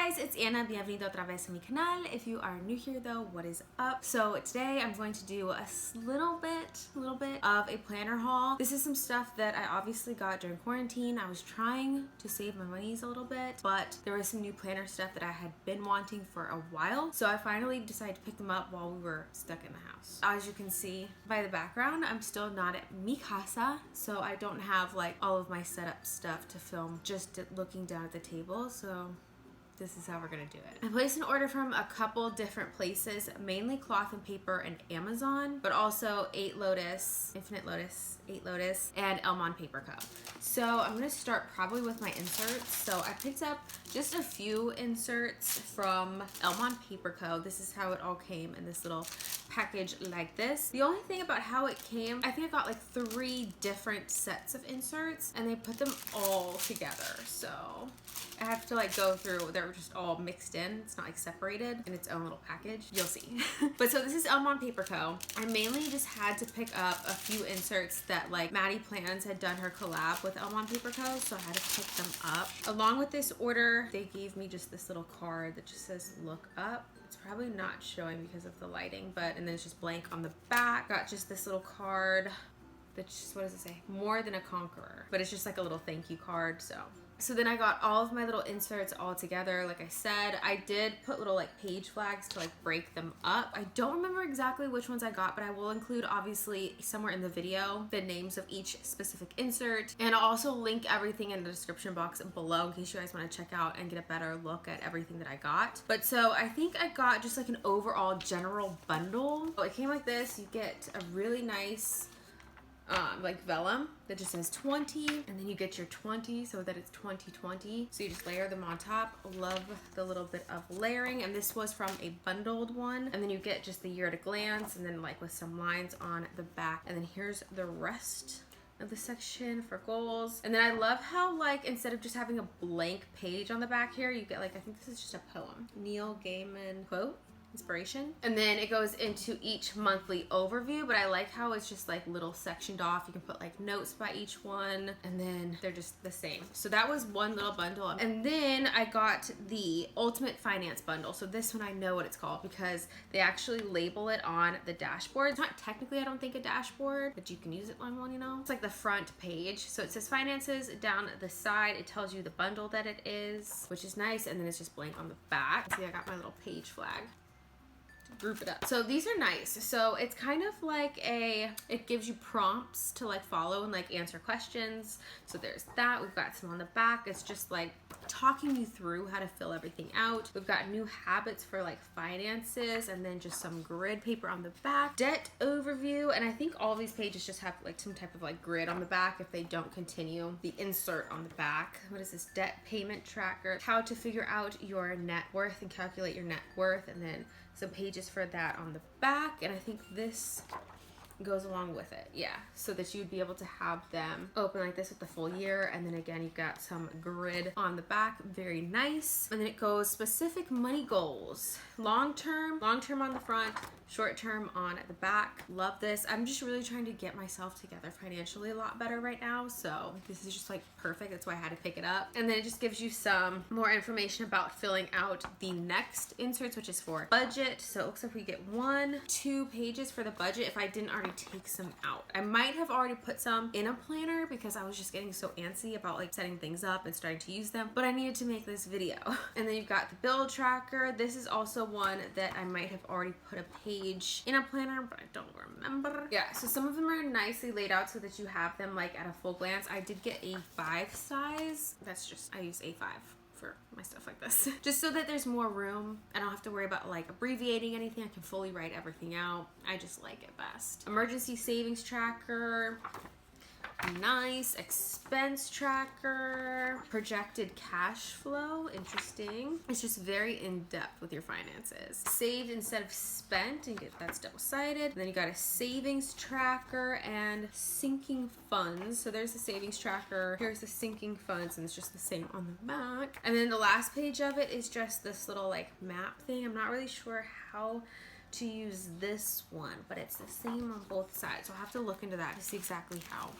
guys, it's Anna. Bienvenido otra vez a mi canal. If you are new here though, what is up? So today I'm going to do a little bit of a planner haul. This is some stuff that I obviously got during quarantine. I was trying to save my monies a little bit, but there was some new planner stuff that I had been wanting for a while. So I finally decided to pick them up while we were stuck in the house. As you can see by the background, I'm still not at mi casa, so I don't have like all of my setup stuff to film just looking down at the table. So this is how we're gonna do it. I placed an order from a couple different places, mainly cloth and paper and Amazon, but also 8Lotus, Infinite Lotus, 8Lotus, and Ellemon Paper Co. So I'm gonna start probably with my inserts. So I picked up just a few inserts from Ellemon Paper Co. This is how it all came in this little package like this. The only thing about how it came, I think I got like 3 different sets of inserts and they put them all together. So I have to like go through, they're just all mixed in. It's not like separated in its own little package. You'll see. But so this is Ellemon Paper Co. I mainly just had to pick up a few inserts that like Maddie Plans had done her collab with Ellemon Paper Co. So I had to pick them up. Along with this order, they gave me just this little card that just says look up. It's probably not showing because of the lighting, but, and then it's just blank on the back. Got just this little card that's just, what does it say? More than a conqueror. But it's just like a little thank you card, So then I got all of my little inserts all together. Like I said, I did put little like page flags to like break them up. I don't remember exactly which ones I got, but I will include obviously somewhere in the video the names of each specific insert. And I'll also link everything in the description box below in case you guys want to check out and get a better look at everything that I got. But so I think I got just like an overall general bundle. So it came like this. You get a really nice like vellum that just says 20, and then you get your 20 so that it's 2020. So you just layer them on top. Love the little bit of layering, and this was from a bundled one. And then you get just the year at a glance, and then like with some lines on the back. And then here's the rest of the section for goals. And then I love how like instead of just having a blank page on the back here, you get like, I think this is just a poem. Neil Gaiman quote. Inspiration. And then it goes into each monthly overview, but I like how it's just like little sectioned off. You can put like notes by each one, and then they're just the same. So that was one little bundle. And then I got the Ultimate Finance bundle. So this one I know what it's called because they actually label it on the dashboard. It's not technically, I don't think, a dashboard, but you can use it on one, you know? It's like the front page. So it says finances down the side. It tells you the bundle that it is, which is nice. And then it's just blank on the back. See, I got my little page flag. Group it up. So these are nice. So it's kind of like it gives you prompts to like follow and like answer questions. So there's that. We've got some on the back. It's just like talking you through how to fill everything out. We've got new habits for like finances, and then just some grid paper on the back. Debt overview, and I think all of these pages just have like some type of like grid on the back if they don't continue. The insert on the back. What is this? Debt payment tracker. How to figure out your net worth and calculate your net worth, and then some pages for that on the back. And I think this goes along with it, yeah, so that you'd be able to have them open like this with the full year. And then again, you've got some grid on the back, very nice. And then it goes specific money goals, long-term on the front, short-term on the back. Love this. I'm just really trying to get myself together financially a lot better right now, so this is just like perfect. That's why I had to pick it up. And then it just gives you some more information about filling out the next inserts, which is for budget. So it looks like we get 1-2 pages for the budget if I didn't already take some out. I might have already put some in a planner because I was just getting so antsy about like setting things up and starting to use them, but I needed to make this video. And then you've got the bill tracker. This is also one that I might have already put a page in a planner, but I don't remember. Yeah, so some of them are nicely laid out so that you have them like at a full glance. I did get a 5 size. That's just, I use A5 for my stuff like this, just so that there's more room. I don't have to worry about like abbreviating anything. I can fully write everything out. I just like it best. Emergency savings tracker. Nice. Expense tracker. Projected cash flow. Interesting. It's just very in-depth with your finances. Saved instead of spent, and that's double-sided. Then you got a savings tracker and sinking funds. So there's the savings tracker. Here's the sinking funds, and it's just the same on the back. And then the last page of it is just this little like map thing. I'm not really sure how to use this one, but it's the same on both sides. So I'll have to look into that to see exactly how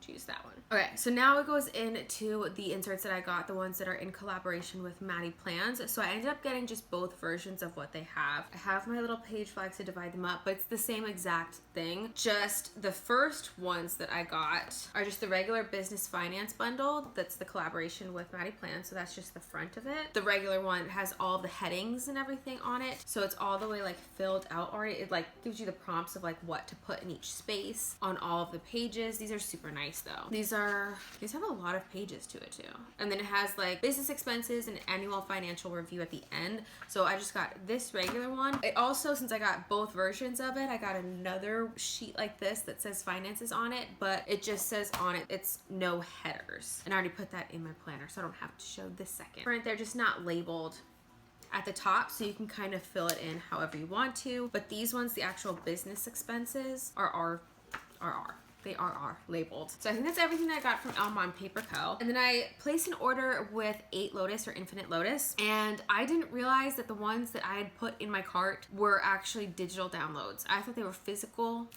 choose that one. Okay, so now it goes into the inserts that I got, the ones that are in collaboration with Maddie Plans. So I ended up getting just both versions of what they have. I have my little page flags to divide them up, but it's the same exact thing. Just the first ones that I got are just the regular business finance bundle. That's the collaboration with Maddie Plans. So that's just the front of it. The regular one has all the headings and everything on it. So it's all the way like filled out already. It like gives you the prompts of like what to put in each space on all of the pages. These are super nice though. These have a lot of pages to it too. And then it has like business expenses and annual financial review at the end. So I just got this regular one. It also, since I got both versions of it, I got another sheet like this that says finances on it, but it just says on it, it's no headers. And I already put that in my planner, so I don't have to show this second. Right, they're just not labeled at the top, so you can kind of fill it in however you want to. But these ones, the actual business expenses are they are labeled. So I think that's everything that I got from Ellemon Paper Co. And then I placed an order with 8Lotus or Infinite Lotus, and I didn't realize that the ones that I had put in my cart were actually digital downloads. I thought they were physical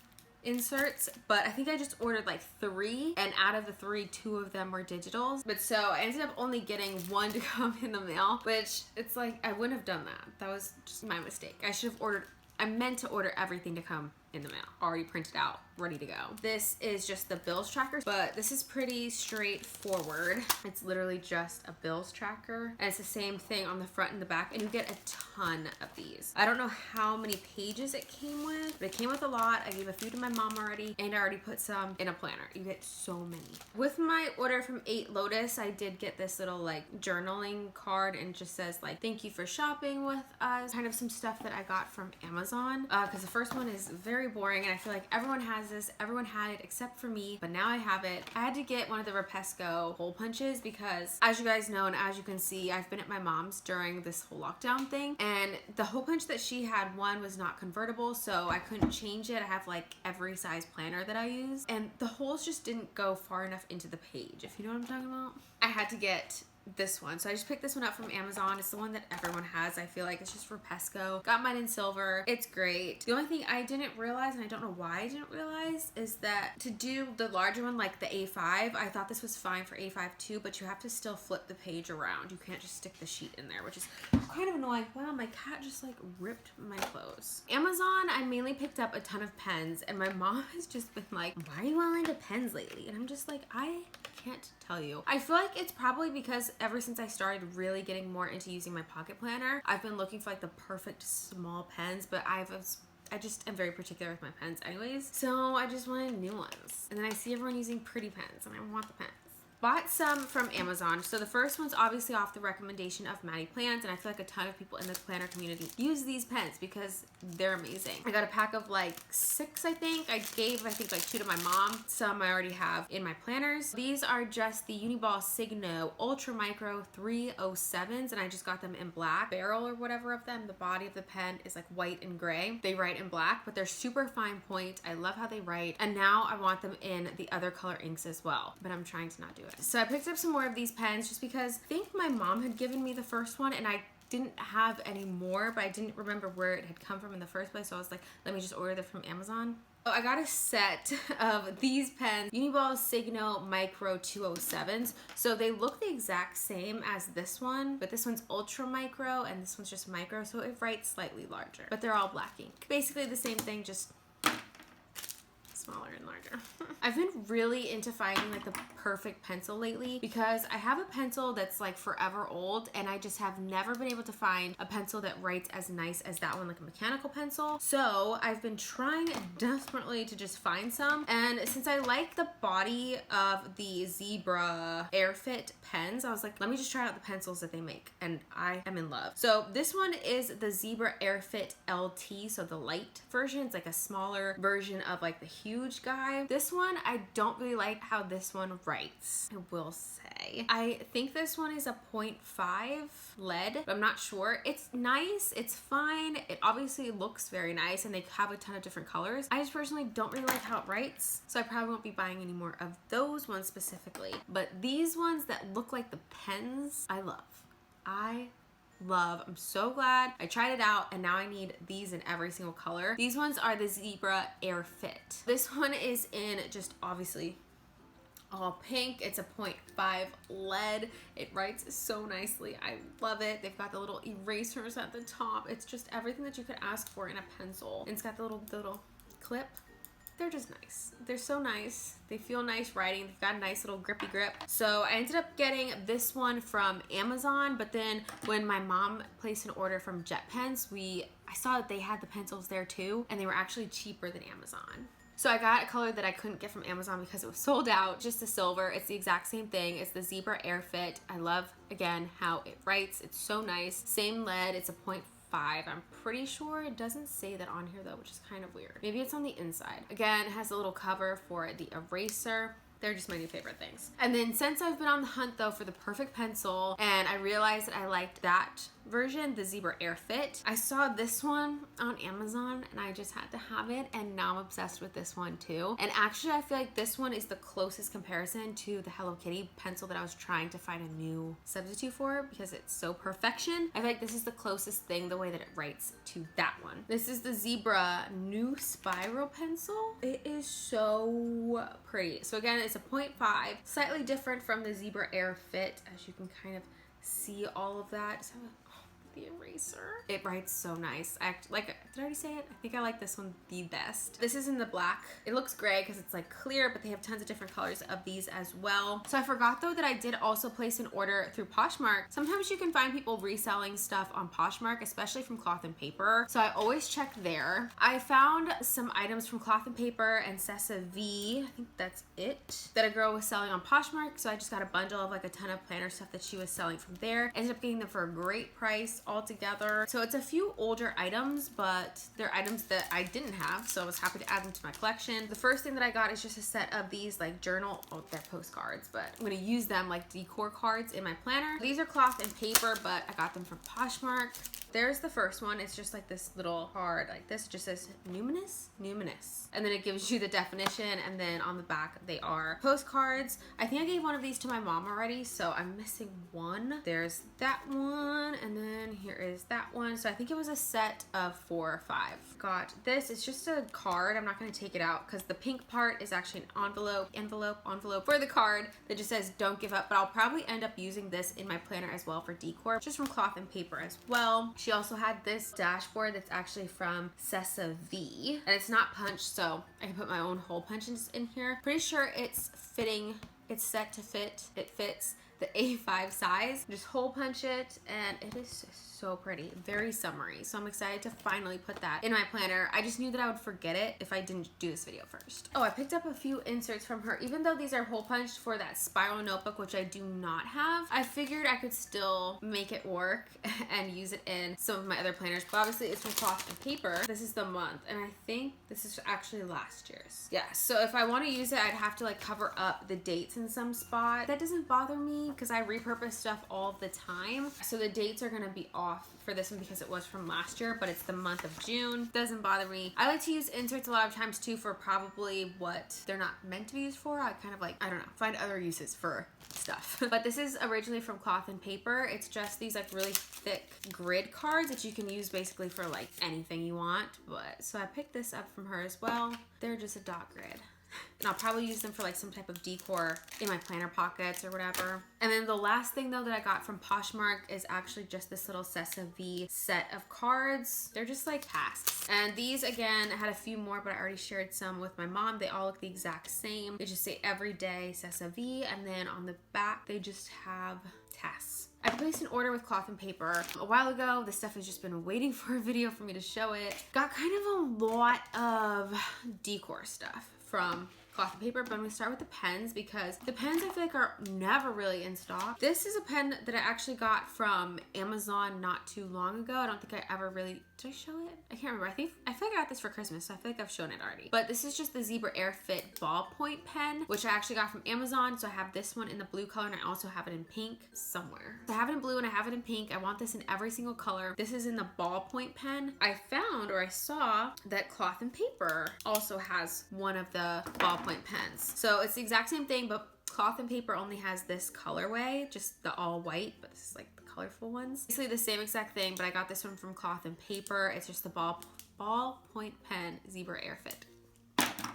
inserts, but I think I just ordered like 3, and out of the 3, 2 of them were digitals. But so I ended up only getting 1 to come in the mail, which it's like I wouldn't have done that. That was just my mistake. I meant to order everything to come in the mail, already printed out, ready to go. This is just the bills tracker, but this is pretty straightforward. It's literally just a bills tracker, and it's the same thing on the front and the back, and you get a ton of these. I don't know how many pages it came with, but it came with a lot. I gave a few to my mom already, and I already put some in a planner. You get so many. With my order from 8Lotus, I did get this little like journaling card, and it just says like, thank you for shopping with us. Kind of some stuff that I got from Amazon, because the first one is very boring, and I feel like everyone has this. Everyone had it except for me, but now I have it. I had to get one of the Repesco hole punches because, as you guys know and as you can see, I've been at my mom's during this whole lockdown thing, and the hole punch that she had, one was not convertible, so I couldn't change it. I have like every size planner that I use, and the holes just didn't go far enough into the page, if you know what I'm talking about. I had to get this one, so I just picked this one up from Amazon. It's the one that everyone has. I feel like it's just for Repesco. Got mine in silver. It's great. The only thing I didn't realize, and I don't know why I didn't realize, is that to do the larger one like the A5, I thought this was fine for A5 too, but you have to still flip the page around. You can't just stick the sheet in there, which is kind of annoying. Wow, my cat just like ripped my clothes. Amazon, I mainly picked up a ton of pens, and my mom has just been like, why are you all into pens lately? And I'm just like, I can't tell you. I feel like it's probably because ever since I started really getting more into using my pocket planner, I've been looking for like the perfect small pens, but I just am very particular with my pens anyways. So I just wanted new ones. And then I see everyone using pretty pens, and I want the pens. Bought some from Amazon. So the first one's obviously off the recommendation of Maddie Plans, and I feel like a ton of people in the planner community use these pens because they're amazing. I got a pack of like 6, I think. I gave, like 2 to my mom. Some I already have in my planners. These are just the Uniball Signo Ultra Micro 307s, and I just got them in black. Barrel or whatever of them. The body of the pen is like white and gray. They write in black, but they're super fine point. I love how they write, and now I want them in the other color inks as well, but I'm trying to not do it. So I picked up some more of these pens just because I think my mom had given me the first one, and I didn't have any more, but I didn't remember where it had come from in the first place, so I was like, let me just order them from Amazon. So I got a set of these pens, Uniball Signo Micro 207s. So they look the exact same as this one, but this one's ultra micro and this one's just micro, so it writes slightly larger, but they're all black ink. Basically the same thing, just smaller and larger. I've been really into finding like the perfect pencil lately because I have a pencil that's like forever old, and I just have never been able to find a pencil that writes as nice as that one, like a mechanical pencil. So I've been trying desperately to just find some, and since I like the body of the Zebra Airfit pens, I was like, let me just try out the pencils that they make, and I am in love. So this one is the Zebra Airfit LT, so the light version. It's like a smaller version of like the huge guy. This one, I don't really like how this one writes, I will say. I think this one is a 0.5 lead, but I'm not sure. It's nice, it's fine. It obviously looks very nice, and they have a ton of different colors. I just personally don't really like how it writes, so I probably won't be buying any more of those ones specifically. But these ones that look like the pens, I love. I'm so glad I tried it out, and now I need these in every single color. These ones are the Zebra Airfit. This one is in just obviously all pink. It's a 0.5 lead. It writes so nicely. I love it. They've got the little erasers at the top. It's just everything that you could ask for in a pencil. And it's got the little clip. They're just nice. They're so nice. They feel nice writing. They've got a nice little grippy grip. So I ended up getting this one from Amazon, but then when my mom placed an order from Jet Pens, I saw that they had the pencils there too, and they were actually cheaper than Amazon. So I got a color that I couldn't get from Amazon because it was sold out, just a silver. It's the exact same thing. It's the Zebra Air Fit. I love, again, how it writes. It's so nice. Same lead. It's a 0.5. I'm pretty sure. It doesn't say that on here though, which is kind of weird. Maybe it's on the inside. Again, it has a little cover for the eraser. They're just my new favorite things. And then since I've been on the hunt though for the perfect pencil, and I realized that I liked that version, the Zebra Air Fit, I saw this one on Amazon and I just had to have it, and now I'm obsessed with this one too. And actually I feel like this one is the closest comparison to the Hello Kitty pencil that I was trying to find a new substitute for because it's so perfection. I feel like this is the closest thing, the way that it writes, to that one. This is the Zebra new spiral pencil. It is so pretty. So again, it's a 0.5, slightly different from the Zebra Air Fit, as you can kind of see all of that. So, the eraser. It writes so nice. Did I already say it? I think I like this one the best. This is in the black. It looks gray because it's like clear, but they have tons of different colors of these as well. So I forgot though that I did also place an order through Poshmark. Sometimes you can find people reselling stuff on Poshmark, especially from Cloth and Paper. So I always check there. I found some items from Cloth and Paper and Sessa V, I think that's it, that a girl was selling on Poshmark. So I just got a bundle of like a ton of planner stuff that she was selling from there. Ended up getting them for a great price all together. So it's a few older items, but they're items that I didn't have, so I was happy to add them to my collection. The first thing that I got is just a set of these like journal, they're postcards, but I'm gonna use them like decor cards in my planner. These are Cloth and Paper, but I got them from Poshmark. There's the first one. It's just like this little card like this. It just says numinous. And then it gives you the definition, and then on the back they are postcards. I think I gave one of these to my mom already, so I'm missing one. There's that one, and then here is that one. So I think it was a set of 4 or 5. Got this. It's just a card. I'm not going to take it out because the pink part is actually an envelope for the card that just says don't give up, but I'll probably end up using this in my planner as well for decor, just from Cloth and Paper as well. She also had this dashboard that's actually from Sessa V, and it's not punched, so I can put my own hole punches in here. Pretty sure it's fitting. It's set to fit. It fits the A5 size. Just hole punch it, and it is so pretty, very summery. So I'm excited to finally put that in my planner. I just knew that I would forget it if I didn't do this video first. Oh, I picked up a few inserts from her. Even though these are hole punched for that spiral notebook, which I do not have, I figured I could still make it work and use it in some of my other planners. But obviously it's from Cloth and Paper. This is the month, and I think this is actually last year's. Yeah, so if I want to use it, I'd have to like cover up the dates in some spot. That doesn't bother me because I repurpose stuff all the time. So the dates are gonna be off for this one because it was from last year, but it's the month of June. Doesn't bother me. I like to use inserts a lot of times too for probably what they're not meant to be used for. I kind of like, I don't know, find other uses for stuff. But this is originally from Cloth and Paper. It's just these like really thick grid cards that you can use basically for like anything you want. But so I picked this up from her as well. They're just a dot grid. And I'll probably use them for like some type of decor in my planner pockets or whatever. And then the last thing though that I got from Poshmark is actually just this little Sessa V set of cards. They're just like tasks. And these again, I had a few more, but I already shared some with my mom. They all look the exact same. They just say everyday Sessa V, and then on the back they just have tasks. I placed an order with Cloth and Paper a while ago. This stuff has just been waiting for a video for me to show it. Got kind of a lot of decor stuff from Cloth and Paper, but I'm gonna start with the pens because the pens I feel like are never really in stock. This is a pen that I actually got from Amazon not too long ago. I don't think I ever really, did I show it? I can't remember. I feel like I got this for Christmas, so I feel like I've shown it already. But this is just the Zebra Air Fit ballpoint pen, which I actually got from Amazon. So I have this one in the blue color, and I also have it in pink somewhere. So I have it in blue and I have it in pink. I want this in every single color. This is in the ballpoint pen. I found, or I saw, that Cloth and Paper also has one of the ballpoint pens. So it's the exact same thing, but Cloth and Paper only has this colorway, just the all white, but this is like the colorful ones. Basically the same exact thing, but I got this one from Cloth and Paper. It's just the ballpoint pen Zebra Air Fit.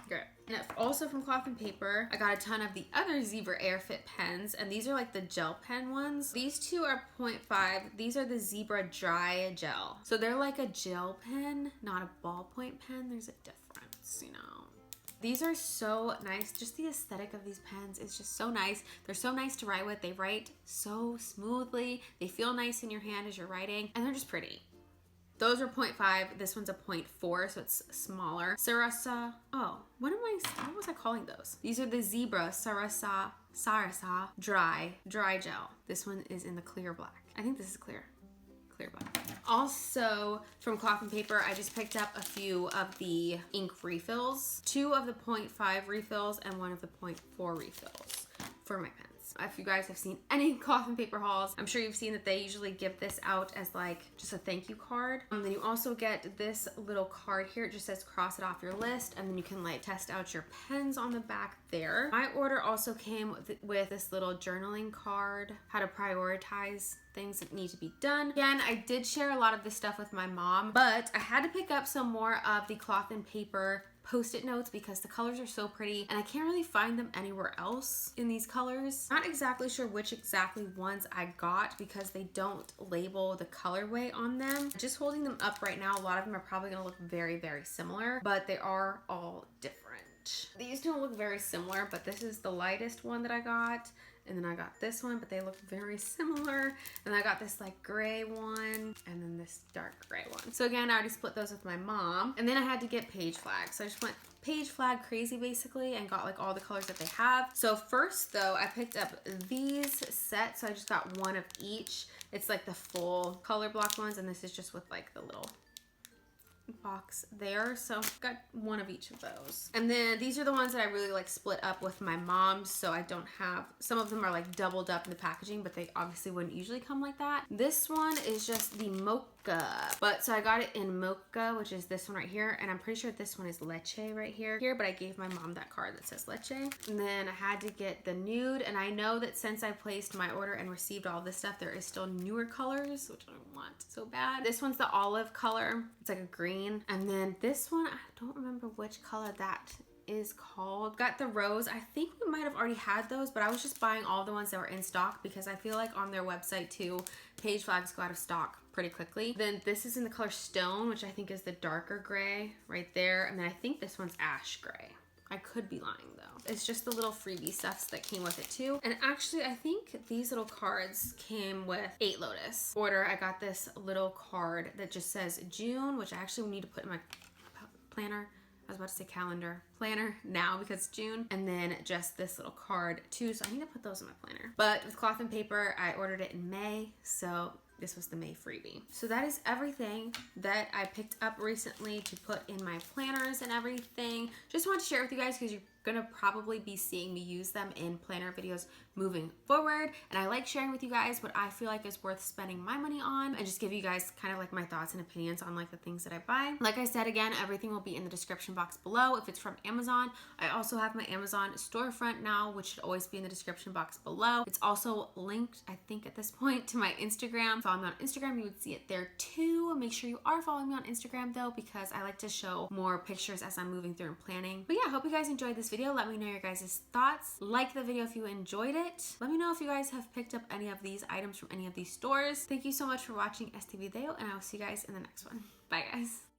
Great. And also from Cloth and Paper, I got a ton of the other Zebra Airfit pens, and these are like the gel pen ones. These two are 0.5. These are the Zebra Dry Gel. So they're like a gel pen, not a ballpoint pen. There's a difference, you know. These are so nice. Just the aesthetic of these pens is just so nice. They're so nice to write with. They write so smoothly. They feel nice in your hand as you're writing, and they're just pretty. Those are 0.5. This one's a 0.4, so it's smaller. Sarasa. Oh, what was I calling those? These are the Zebra Sarasa Dry Gel. This one is in the clear black. I think this is clear black. Also from Cloth and Paper, I just picked up a few of the ink refills. 2 of the 0.5 refills and 1 of the 0.4 refills for my pens. If you guys have seen any Cloth and Paper hauls, I'm sure you've seen that they usually give this out as like just a thank you card. Then you also get this little card here. It just says cross it off your list, and then you can like test out your pens on the back there. My order also came with this little journaling card, how to prioritize things that need to be done. Again, I did share a lot of this stuff with my mom, but I had to pick up some more of the Cloth and Paper Post-it notes because the colors are so pretty and I can't really find them anywhere else in these colors. Not exactly sure which exactly ones I got because they don't label the colorway on them. Just holding them up right now, a lot of them are probably gonna look very, very similar, but they are all different. These don't look very similar, but this is the lightest one that I got. And then I got this one, but they look very similar. And I got this like gray one and then this dark gray one. So again, I already split those with my mom. And then I had to get page flags. So I just went page flag crazy basically and got like all the colors that they have. So first though, I picked up these sets. So I just got 1 of each. It's like the full color block ones, and this is just with like the little box there. So got 1 of each of those. And then these are the ones that I really like split up with my mom, so I don't have, some of them are like doubled up in the packaging, but they obviously wouldn't usually come like that. This one is just the mocha, but so I got it in mocha, which is this one right here, and I'm pretty sure this one is leche right here, but I gave my mom that card that says leche. And then I had to get the nude, and I know that since I placed my order and received all this stuff, there is still newer colors, which I want so bad. This one's the olive color. It's like a green. And then this one, I don't remember which color that is called. Got the rose. I think we might have already had those, but I was just buying all the ones that were in stock because I feel like on their website too, page flags go out of stock pretty quickly. Then this is in the color stone, which I think is the darker gray right there. And then I think this one's ash gray. I could be lying though. It's just the little freebie stuffs that came with it too. And actually, I think these little cards came with 8Lotus order. I got this little card that just says June, which I actually need to put in my planner. I was about to say calendar. Planner now because it's June. And then just this little card too. So I need to put those in my planner. But with Cloth and Paper, I ordered it in May. So this was the May freebie. So that is everything that I picked up recently to put in my planners and everything. Just wanted to share with you guys because you're gonna probably be seeing me use them in planner videos moving forward, and I like sharing with you guys what I feel like is worth spending my money on and just give you guys kind of like my thoughts and opinions on like the things that I buy. Like I said, again, everything will be in the description box below if it's from Amazon. I also have my Amazon storefront now, which should always be in the description box below. It's also linked, I think at this point, to my Instagram. Follow me on Instagram, you would see it there too. Make sure you are following me on Instagram though, because I like to show more pictures as I'm moving through and planning. But yeah, I hope you guys enjoyed this video. Let me know your guys' thoughts. Like the video if you enjoyed it. Let me know if you guys have picked up any of these items from any of these stores. Thank you so much for watching este video, and I will see you guys in the next one. Bye guys.